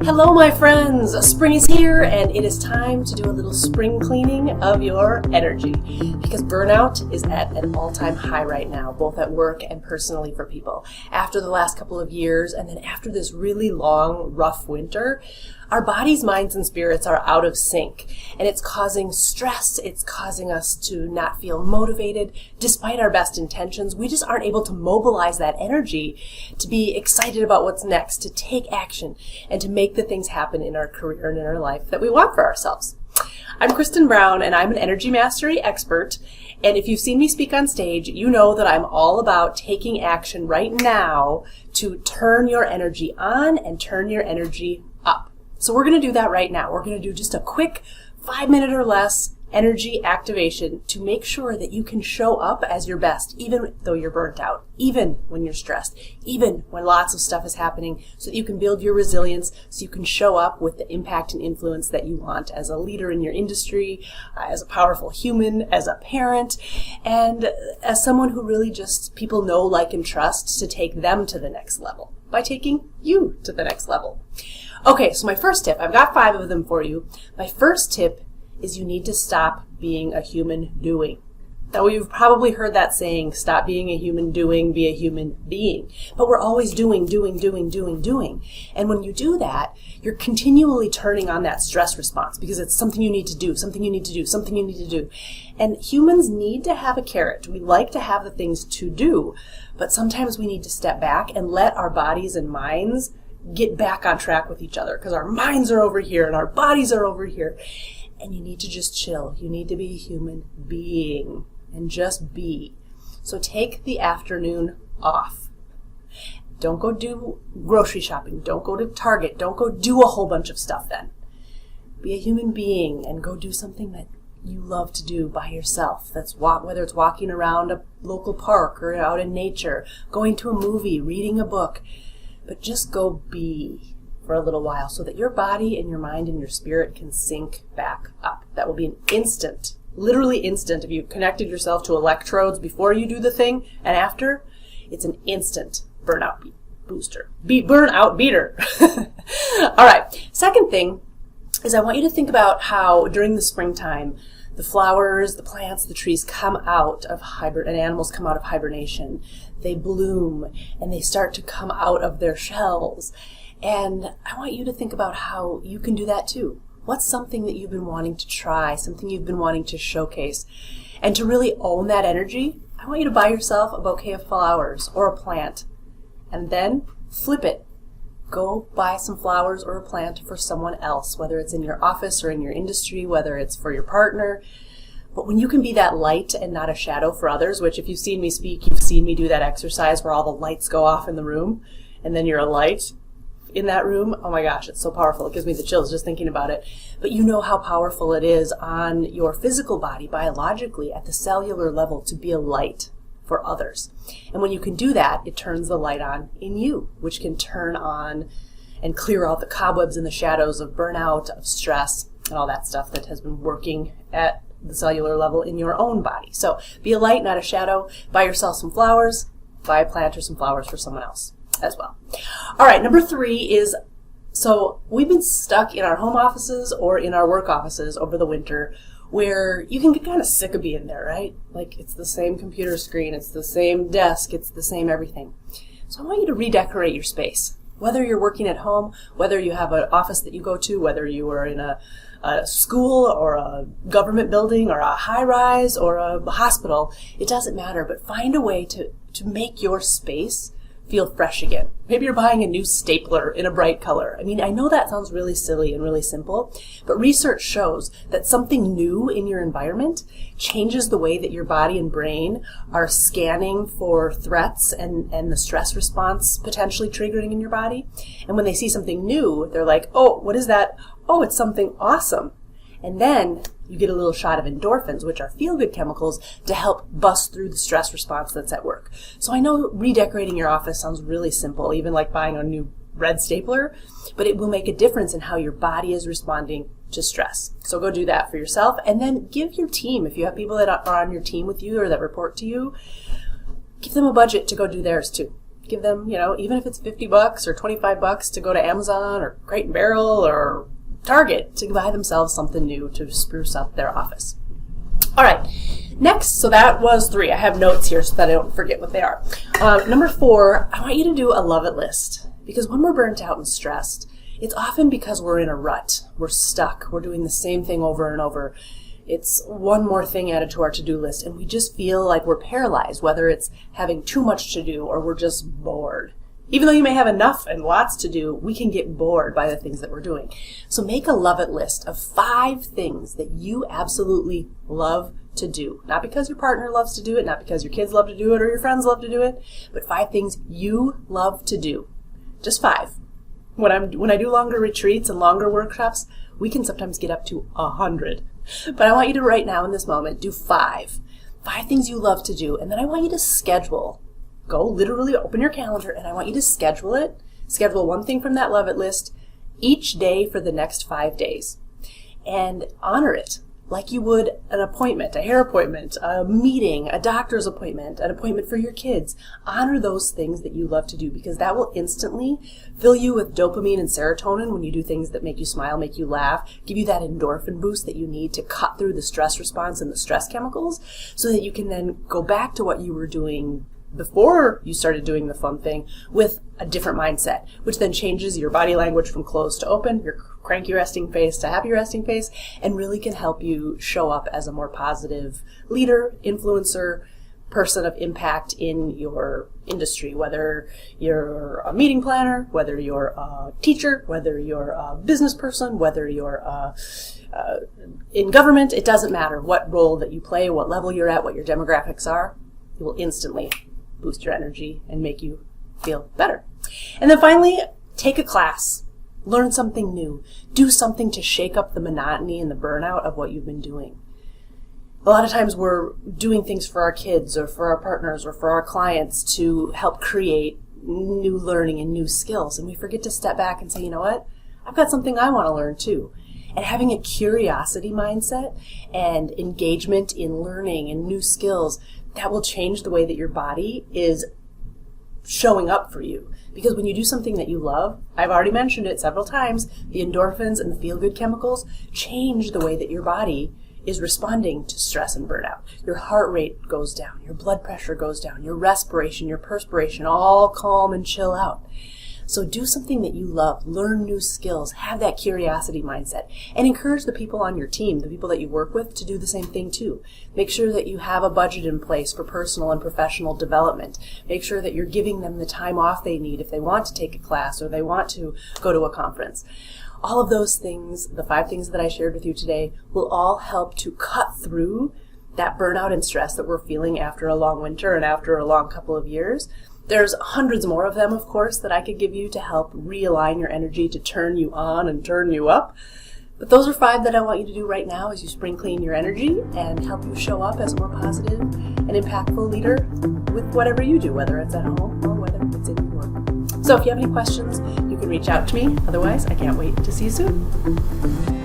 Hello my friends, spring is here and it is time to do a little spring cleaning of your energy because burnout is at an all-time high right now, both at work and personally for people. After the last couple of years and then after this really long, rough winter, our bodies, minds, and spirits are out of sync, and it's causing stress. It's causing us to not feel motivated. Despite our best intentions, we just aren't able to mobilize that energy to be excited about what's next, to take action, and to make the things happen in our career and in our life that we want for ourselves. I'm Kristen Brown, and I'm an energy mastery expert. And if you've seen me speak on stage, you know that I'm all about taking action right now to turn your energy on and turn your energy up. So we're going to do that right now. We're going to do just a quick 5-minute or less energy activation to make sure that you can show up as your best, even though you're burnt out, even when you're stressed, even when lots of stuff is happening, so that you can build your resilience, so you can show up with the impact and influence that you want as a leader in your industry, as a powerful human, as a parent, and as someone who really just people know, like, and trust to take them to the next level by taking you to the next level. Okay, so my first tip, I've got 5 of them for you. My first tip is you need to stop being a human doing. Now, you've probably heard that saying, stop being a human doing, be a human being. But we're always doing. And when you do that, you're continually turning on that stress response because it's something you need to do. And humans need to have a carrot. We like to have the things to do, but sometimes we need to step back and let our bodies and minds get back on track with each other because our minds are over here and our bodies are over here. And you need to just chill. You need to be a human being and just be. So take the afternoon off. Don't go do grocery shopping. Don't go to Target. Don't go do a whole bunch of stuff then. Be a human being and go do something that you love to do by yourself. That's whether it's walking around a local park or out in nature, going to a movie, reading a book. But just go be for a little while so that your body and your mind and your spirit can sync back up. That will be an instant, literally instant. If you connected yourself to electrodes before you do the thing and after, it's an instant burnout booster. Burnout beater. All right. Second thing is I want you to think about how during the springtime, the flowers, the plants, the trees come out of and animals come out of hibernation. They bloom and they start to come out of their shells. And I want you to think about how you can do that too. What's something that you've been wanting to try, something you've been wanting to showcase? And to really own that energy, I want you to buy yourself a bouquet of flowers or a plant and then flip it. Go buy some flowers or a plant for someone else, whether it's in your office or in your industry, whether it's for your partner. But when you can be that light and not a shadow for others, which if you've seen me speak, you've seen me do that exercise where all the lights go off in the room and then you're a light in that room. Oh my gosh, it's so powerful. It gives me the chills just thinking about it. But you know how powerful it is on your physical body, biologically, at the cellular level, to be a light for others. And when you can do that, it turns the light on in you, which can turn on and clear out the cobwebs and the shadows of burnout, of stress, and all that stuff that has been working at the cellular level in your own body. So be a light, not a shadow. Buy yourself some flowers. Buy a plant or some flowers for someone else as well. All right, number 3 is, so we've been stuck in our home offices or in our work offices over the winter where you can get kind of sick of being there, right? Like it's the same computer screen, it's the same desk, it's the same everything. So I want you to redecorate your space. Whether you're working at home, whether you have an office that you go to, whether you are in a school or a government building or a high-rise or a hospital, it doesn't matter, but find a way to make your space feel fresh again. Maybe you're buying a new stapler in a bright color. I mean, I know that sounds really silly and really simple, but research shows that something new in your environment changes the way that your body and brain are scanning for threats and the stress response potentially triggering in your body. And when they see something new, they're like, oh, what is that? Oh, it's something awesome. And then you get a little shot of endorphins, which are feel-good chemicals, to help bust through the stress response that's at work. So I know redecorating your office sounds really simple, even like buying a new red stapler, but it will make a difference in how your body is responding to stress. So go do that for yourself, and then give your team, if you have people that are on your team with you or that report to you, give them a budget to go do theirs too. Give them, even if it's $50 or $25 to go to Amazon or Crate and Barrel or Target to buy themselves something new to spruce up their office. All right, next, so that was 3. I have notes here so that I don't forget what they are. Number 4, I want you to do a love it list, because when we're burnt out and stressed, it's often because we're in a rut. We're stuck. We're doing the same thing over and over. It's one more thing added to our to-do list, and we just feel like we're paralyzed, whether it's having too much to do or we're just bored. Even though you may have enough and lots to do, we can get bored by the things that we're doing. So make a love it list of 5 things that you absolutely love to do. Not because your partner loves to do it, not because your kids love to do it or your friends love to do it, but 5 things you love to do. Just 5. When I do longer retreats and longer workshops, we can sometimes get up to 100. But I want you to right now in this moment do 5. 5 things you love to do, and then I want you to schedule. Go literally open your calendar, and I want you to schedule it. Schedule one thing from that love it list each day for the next 5 days. And honor it like you would an appointment, a hair appointment, a meeting, a doctor's appointment, an appointment for your kids. Honor those things that you love to do, because that will instantly fill you with dopamine and serotonin when you do things that make you smile, make you laugh, give you that endorphin boost that you need to cut through the stress response and the stress chemicals so that you can then go back to what you were doing before you started doing the fun thing with a different mindset, which then changes your body language from closed to open, your cranky resting face to happy resting face, and really can help you show up as a more positive leader, influencer, person of impact in your industry, whether you're a meeting planner, whether you're a teacher, whether you're a business person, whether you're in government. It doesn't matter what role that you play, what level you're at, what your demographics are. It will instantly boost your energy and make you feel better. And then finally, take a class. Learn something new. Do something to shake up the monotony and the burnout of what you've been doing. A lot of times we're doing things for our kids or for our partners or for our clients to help create new learning and new skills. And we forget to step back and say, you know what? I've got something I want to learn too. And having a curiosity mindset and engagement in learning and new skills, that will change the way that your body is showing up for you. Because when you do something that you love, I've already mentioned it several times, the endorphins and the feel-good chemicals change the way that your body is responding to stress and burnout. Your heart rate goes down, your blood pressure goes down, your respiration, your perspiration, all calm and chill out. So do something that you love, learn new skills, have that curiosity mindset, and encourage the people on your team, the people that you work with, to do the same thing too. Make sure that you have a budget in place for personal and professional development. Make sure that you're giving them the time off they need if they want to take a class or they want to go to a conference. All of those things, the 5 things that I shared with you today, will all help to cut through that burnout and stress that we're feeling after a long winter and after a long couple of years. There's hundreds more of them, of course, that I could give you to help realign your energy, to turn you on and turn you up. But those are 5 that I want you to do right now as you spring clean your energy and help you show up as a more positive and impactful leader with whatever you do, whether it's at home or whether it's in your work. So if you have any questions, you can reach out to me. Otherwise, I can't wait to see you soon.